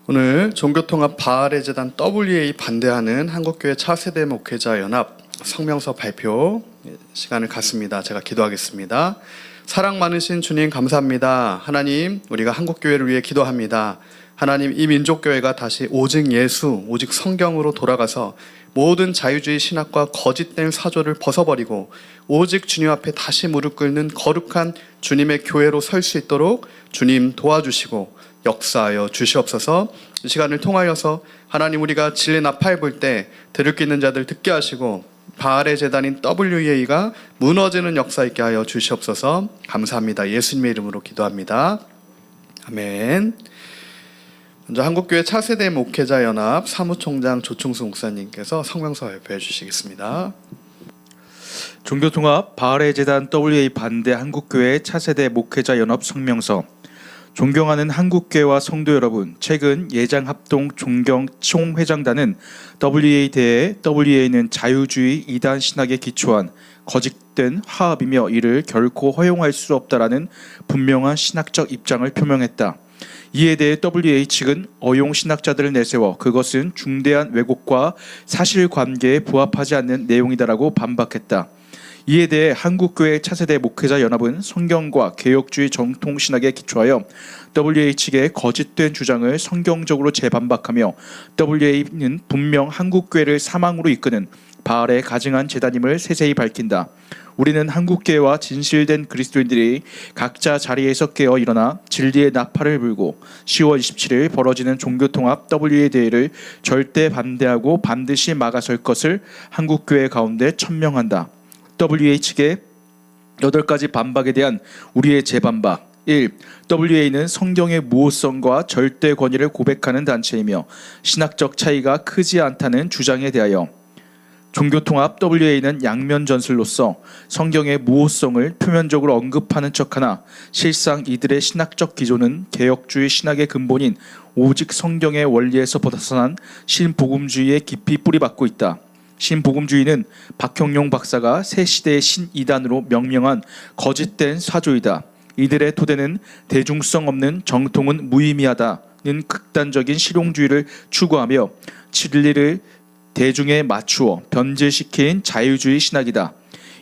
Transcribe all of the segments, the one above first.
오늘 종교통합 바알의 재단 WA 반대하는 한국교회 차세대 목회자 연합 성명서 발표 시간을 갖습니다. 제가 기도하겠습니다. 사랑 많으신 주님 감사합니다. 하나님, 우리가 한국교회를 위해 기도합니다. 하나님, 이 민족교회가 다시 오직 예수, 오직 성경으로 돌아가서 모든 자유주의 신학과 거짓된 사조를 벗어버리고 오직 주님 앞에 다시 무릎 꿇는 거룩한 주님의 교회로 설 수 있도록 주님 도와주시고 역사하여 주시옵소서. 이 시간을 통하여서 하나님, 우리가 진리 나팔 불 때 들을 수 있는 자들 듣게 하시고 바알의 재단인 WA가 무너지는 역사 있게 하여 주시옵소서. 감사합니다. 예수님의 이름으로 기도합니다. 아멘. 먼저 한국교회 차세대 목회자 연합 사무총장 조충수 목사님께서 성명서 발표해 주시겠습니다. 종교통합 바알의 재단 WA 반대 한국교회 차세대 목회자 연합 성명서. 존경하는 한국교회와 성도 여러분, 최근 예장합동 존경 총회장단은 WA 대해 WA는 자유주의 이단 신학에 기초한 거짓된 화합이며 이를 결코 허용할 수 없다라는 분명한 신학적 입장을 표명했다. 이에 대해 WA 측은 어용 신학자들을 내세워 그것은 중대한 왜곡과 사실관계에 부합하지 않는 내용이다라고 반박했다. 이에 대해 한국교회 차세대 목회자 연합은 성경과 개혁주의 정통신학에 기초하여 WA 측의 거짓된 주장을 성경적으로 재반박하며 WA는 분명 한국교회를 사망으로 이끄는 바알에 가증한 재단임을 세세히 밝힌다. 우리는 한국교회와 진실된 그리스도인들이 각자 자리에서 깨어 일어나 진리의 나팔을 불고 10월 27일 벌어지는 종교통합 WA 대회를 절대 반대하고 반드시 막아설 것을 한국교회 가운데 천명한다. WA 측의 8가지 반박에 대한 우리의 재반박. 1. WA는 성경의 무호성과 절대 권위를 고백하는 단체이며 신학적 차이가 크지 않다는 주장에 대하여 종교통합 WA는 양면 전술로서 성경의 무호성을 표면적으로 언급하는 척하나 실상 이들의 신학적 기조는 개혁주의 신학의 근본인 오직 성경의 원리에서 벗어난 신복음주의에 깊이 뿌리박고 있다. 신복음주의는 박형용 박사가 새 시대의 신이단으로 명명한 거짓된 사조이다. 이들의 토대는 대중성 없는 정통은 무의미하다는 극단적인 실용주의를 추구하며 진리를 대중에 맞추어 변질시킨 자유주의 신학이다.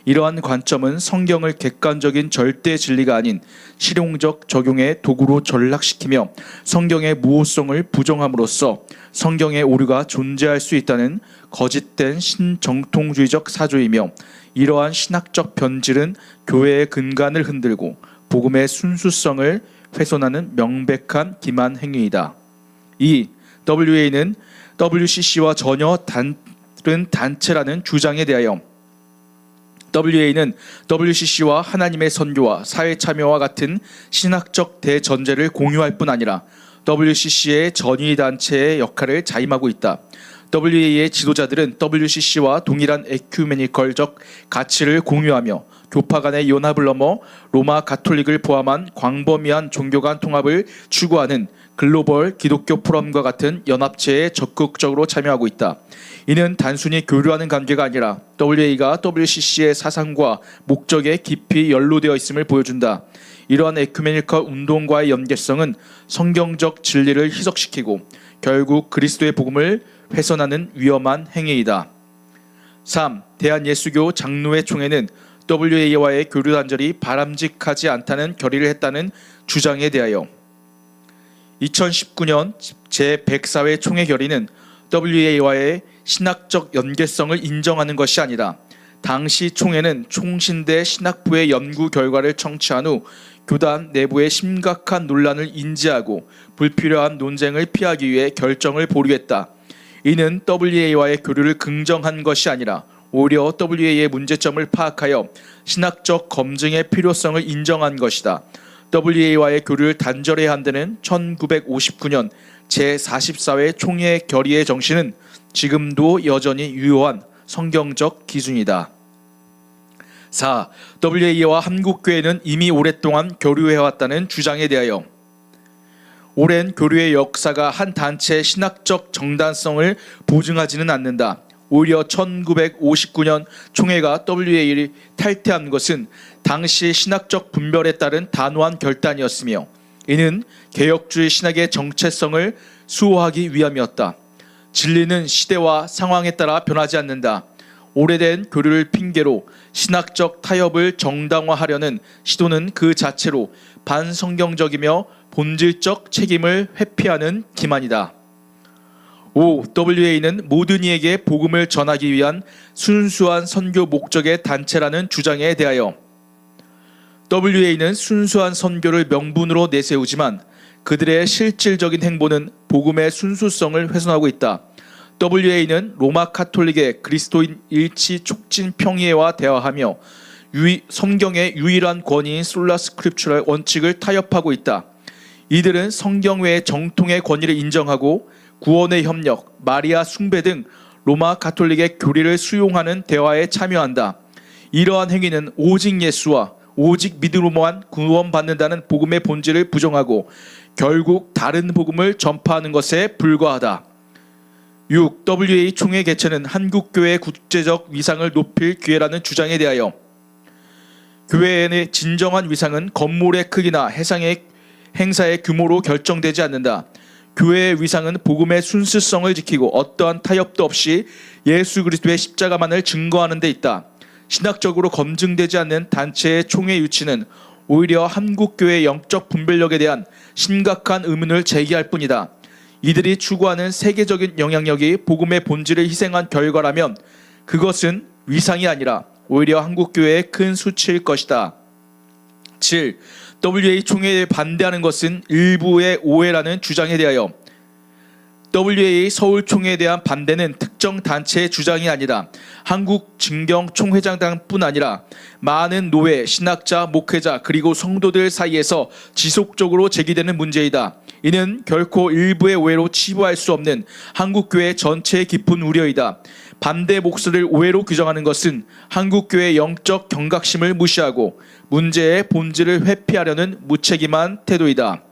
이러한 관점은 성경을 객관적인 절대 진리가 아닌 실용적 적용의 도구로 전락시키며 성경의 무호성을 부정함으로써 성경의 오류가 존재할 수 있다는 거짓된 신정통주의적 사조이며 이러한 신학적 변질은 교회의 근간을 흔들고 복음의 순수성을 훼손하는 명백한 기만 행위이다. 2. WA는 WCC와 전혀 다른 단체라는 주장에 대하여 WA는 WCC와 하나님의 선교와 사회 참여와 같은 신학적 대전제를 공유할 뿐 아니라 WCC의 전위단체의 역할을 자임하고 있다. WA의 지도자들은 WCC와 동일한 에큐메니컬적 가치를 공유하며 교파 간의 연합을 넘어 로마 가톨릭을 포함한 광범위한 종교 간 통합을 추구하는 글로벌 기독교 포럼과 같은 연합체에 적극적으로 참여하고 있다. 이는 단순히 교류하는 관계가 아니라 WA가 WCC의 사상과 목적에 깊이 연루되어 있음을 보여준다. 이러한 에큐메니컬 운동과의 연계성은 성경적 진리를 희석시키고 결국 그리스도의 복음을 훼손하는 위험한 행위이다. 3. 대한예수교 장로회 총회는 WA와의 교류 단절이 바람직하지 않다는 결의를 했다는 주장에 대하여 2019년 제104회 총회 결의는 WA와의 신학적 연계성을 인정하는 것이 아니라 당시 총회는 총신대 신학부의 연구 결과를 청취한 후 교단 내부의 심각한 논란을 인지하고 불필요한 논쟁을 피하기 위해 결정을 보류했다. 이는 WA와의 교류를 긍정한 것이 아니라 오히려 WA의 문제점을 파악하여 신학적 검증의 필요성을 인정한 것이다. WA와의 교류를 단절해야 한다는 1959년 제44회 총회 결의의 정신은 지금도 여전히 유효한 성경적 기준이다. 4. WA와 한국교회는 이미 오랫동안 교류해왔다는 주장에 대하여 오랜 교류의 역사가 한 단체의 신학적 정당성을 보증하지는 않는다. 오히려 1959년 총회가 WA를 탈퇴한 것은 당시 신학적 분별에 따른 단호한 결단이었으며 이는 개혁주의 신학의 정체성을 수호하기 위함이었다. 진리는 시대와 상황에 따라 변하지 않는다. 오래된 교류를 핑계로 신학적 타협을 정당화하려는 시도는 그 자체로 반성경적이며 본질적 책임을 회피하는 기만이다. OWA는 모든 이에게 복음을 전하기 위한 순수한 선교 목적의 단체라는 주장에 대하여 WA는 순수한 선교를 명분으로 내세우지만 그들의 실질적인 행보는 복음의 순수성을 훼손하고 있다. WA는 로마 카톨릭의 그리스도인 일치 촉진 평의회와 대화하며 성경의 유일한 권위인 솔라 스크립추럴 원칙을 타협하고 있다. 이들은 성경 외의 정통의 권위를 인정하고 구원의 협력, 마리아 숭배 등 로마 가톨릭의 교리를 수용하는 대화에 참여한다. 이러한 행위는 오직 예수와 오직 믿음으로만 구원받는다는 복음의 본질을 부정하고 결국 다른 복음을 전파하는 것에 불과하다. 6. WA 총회 개최는 한국교회의 국제적 위상을 높일 기회라는 주장에 대하여 교회의 진정한 위상은 건물의 크기나 행사의 규모로 결정되지 않는다. 교회의 위상은 복음의 순수성을 지키고 어떠한 타협도 없이 예수 그리스도의 십자가만을 증거하는 데 있다. 신학적으로 검증되지 않는 단체의 총회 유치는 오히려 한국교회의 영적 분별력에 대한 심각한 의문을 제기할 뿐이다. 이들이 추구하는 세계적인 영향력이 복음의 본질을 희생한 결과라면 그것은 위상이 아니라 오히려 한국교회의 큰 수치일 것이다. 7. WA 총회에 반대하는 것은 일부의 오해라는 주장에 대하여 WA 서울 총회에 대한 반대는 특정 단체의 주장이 아니라 한국 진경 총회장단뿐 아니라 많은 노회, 신학자, 목회자 그리고 성도들 사이에서 지속적으로 제기되는 문제이다. 이는 결코 일부의 오해로 치부할 수 없는 한국교회 전체의 깊은 우려이다. 반대 목소리를 오해로 규정하는 것은 한국교회의 영적 경각심을 무시하고 문제의 본질을 회피하려는 무책임한 태도이다.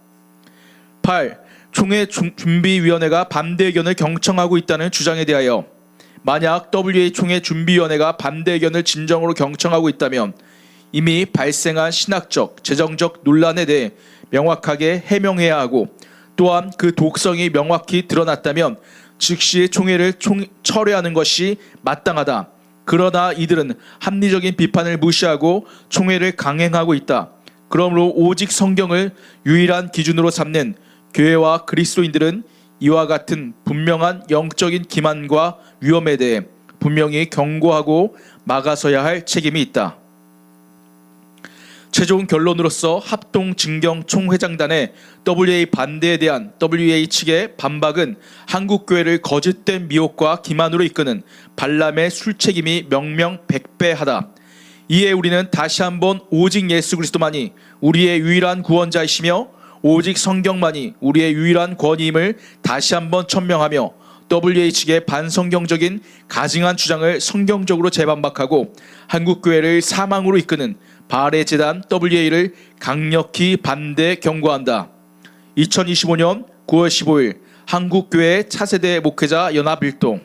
8. 총회 준비위원회가 반대 의견을 경청하고 있다는 주장에 대하여 만약 WA 총회 준비위원회가 반대 의견을 진정으로 경청하고 있다면 이미 발생한 신학적, 재정적 논란에 대해 명확하게 해명해야 하고 또한 그 독성이 명확히 드러났다면 즉시 총회를 철회하는 것이 마땅하다. 그러나 이들은 합리적인 비판을 무시하고 총회를 강행하고 있다. 그러므로 오직 성경을 유일한 기준으로 삼는 교회와 그리스도인들은 이와 같은 분명한 영적인 기만과 위험에 대해 분명히 경고하고 막아서야 할 책임이 있다. 최종 결론으로서 합동진경총회장단의 WA 반대에 대한 WA 측의 반박은 한국교회를 거짓된 미혹과 기만으로 이끄는 발람의 술책임이 명명백배하다. 이에 우리는 다시 한번 오직 예수 그리스도만이 우리의 유일한 구원자이시며 오직 성경만이 우리의 유일한 권위임을 다시 한번 천명하며 WA 측의 반성경적인 가증한 주장을 성경적으로 재반박하고 한국교회를 사망으로 이끄는 바알의 제단 WA를 강력히 반대 경고한다. 2025년 9월 15일 한국교회 차세대 목회자 연합일동.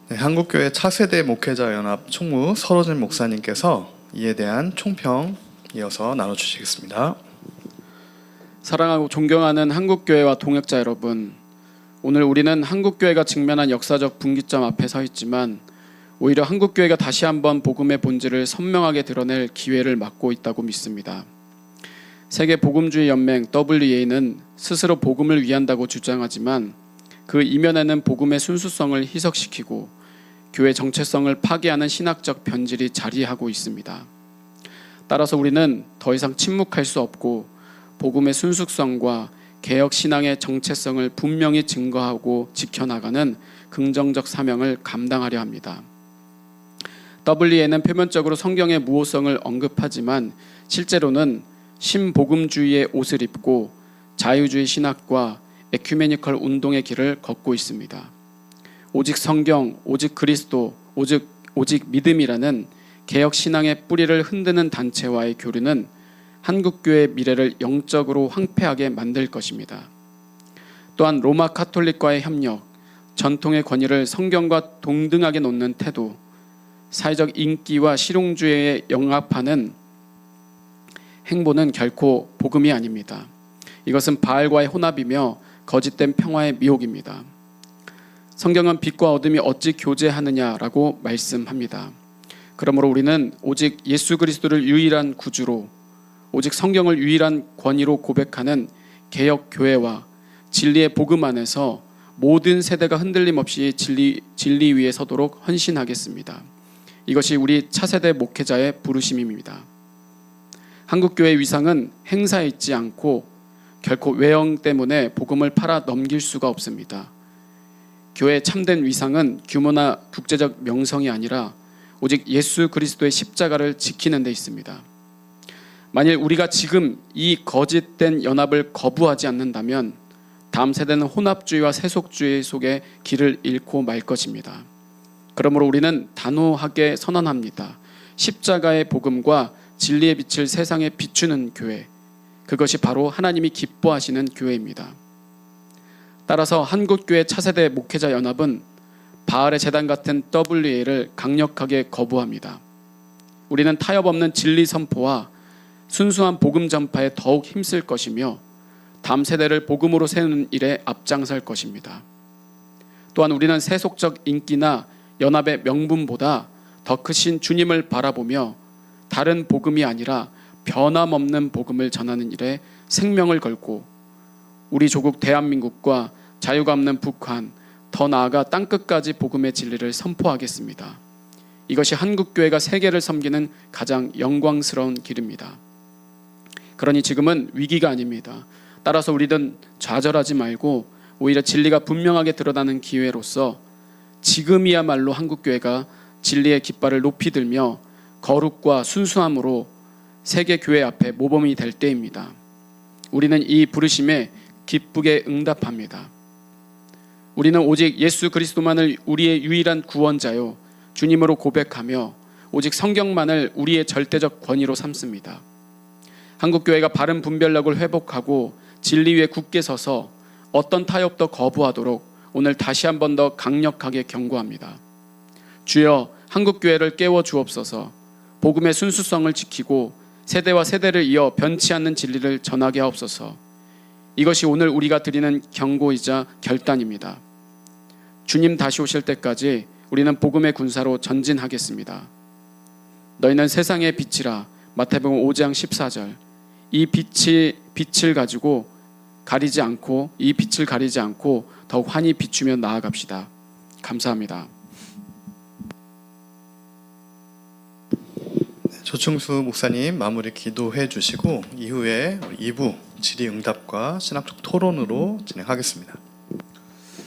네, 한국교회 차세대 목회자 연합 총무 설호진 목사님께서 이에 대한 총평 이어서 나눠주시겠습니다. 사랑하고 존경하는 한국교회와 동역자 여러분, 오늘 우리는 한국교회가 직면한 역사적 분기점 앞에 서 있지만 오히려 한국교회가 다시 한번 복음의 본질을 선명하게 드러낼 기회를 맞고 있다고 믿습니다. 세계복음주의연맹 WA는 스스로 복음을 위한다고 주장하지만 그 이면에는 복음의 순수성을 희석시키고 교회 정체성을 파괴하는 신학적 변질이 자리하고 있습니다. 따라서 우리는 더 이상 침묵할 수 없고 복음의 순수성과 개혁 신앙의 정체성을 분명히 증거하고 지켜나가는 긍정적 사명을 감당하려 합니다. WA는 표면적으로 성경의 무호성을 언급하지만 실제로는 신복음주의의 옷을 입고 자유주의 신학과 에큐메니컬 운동의 길을 걷고 있습니다. 오직 성경, 오직 그리스도, 오직 믿음이라는 개혁 신앙의 뿌리를 흔드는 단체와의 교류는 한국교회의 미래를 영적으로 황폐하게 만들 것입니다. 또한 로마 카톨릭과의 협력, 전통의 권위를 성경과 동등하게 놓는 태도, 사회적 인기와 실용주의에 영합하는 행보는 결코 복음이 아닙니다. 이것은 바알과의 혼합이며 거짓된 평화의 미혹입니다. 성경은 빛과 어둠이 어찌 교제하느냐라고 말씀합니다. 그러므로 우리는 오직 예수 그리스도를 유일한 구주로, 오직 성경을 유일한 권위로 고백하는 개역 교회와 진리의 복음 안에서 모든 세대가 흔들림 없이 진리 위에 서도록 헌신하겠습니다. 이것이 우리 차세대 목회자의 부르심입니다. 한국교회의 위상은 행사에 있지 않고 결코 외형 때문에 복음을 팔아 넘길 수가 없습니다. 교회의 참된 위상은 규모나 국제적 명성이 아니라 오직 예수 그리스도의 십자가를 지키는 데 있습니다. 만일 우리가 지금 이 거짓된 연합을 거부하지 않는다면 다음 세대는 혼합주의와 세속주의 속에 길을 잃고 말 것입니다. 그러므로 우리는 단호하게 선언합니다. 십자가의 복음과 진리의 빛을 세상에 비추는 교회, 그것이 바로 하나님이 기뻐하시는 교회입니다. 따라서 한국교회 차세대 목회자 연합은 바알의 제단 같은 WA를 강력하게 거부합니다. 우리는 타협 없는 진리 선포와 순수한 복음 전파에 더욱 힘쓸 것이며 다음 세대를 복음으로 세우는 일에 앞장설 것입니다. 또한 우리는 세속적 인기나 연합의 명분보다 더 크신 주님을 바라보며 다른 복음이 아니라 변함없는 복음을 전하는 일에 생명을 걸고 우리 조국 대한민국과 자유가 없는 북한, 더 나아가 땅끝까지 복음의 진리를 선포하겠습니다. 이것이 한국교회가 세계를 섬기는 가장 영광스러운 길입니다. 그러니 지금은 위기가 아닙니다. 따라서 우리는 좌절하지 말고 오히려 진리가 분명하게 드러나는 기회로서 지금이야말로 한국교회가 진리의 깃발을 높이 들며 거룩과 순수함으로 세계 교회 앞에 모범이 될 때입니다. 우리는 이 부르심에 기쁘게 응답합니다. 우리는 오직 예수 그리스도만을 우리의 유일한 구원자요 주님으로 고백하며 오직 성경만을 우리의 절대적 권위로 삼습니다. 한국교회가 바른 분별력을 회복하고 진리 위에 굳게 서서 어떤 타협도 거부하도록 오늘 다시 한 번 더 강력하게 경고합니다. 주여, 한국교회를 깨워 주옵소서. 복음의 순수성을 지키고 세대와 세대를 이어 변치 않는 진리를 전하게 하옵소서. 이것이 오늘 우리가 드리는 경고이자 결단입니다. 주님 다시 오실 때까지 우리는 복음의 군사로 전진하겠습니다. 너희는 세상의 빛이라. 마태복음 5장 14절. 이 빛을 가지고 가리지 않고, 이 빛을 가리지 않고 더욱 환히 비추며 나아갑시다. 감사합니다. 조충수 목사님 마무리 기도해 주시고 이후에 2부 질의응답과 신학적 토론으로 진행하겠습니다.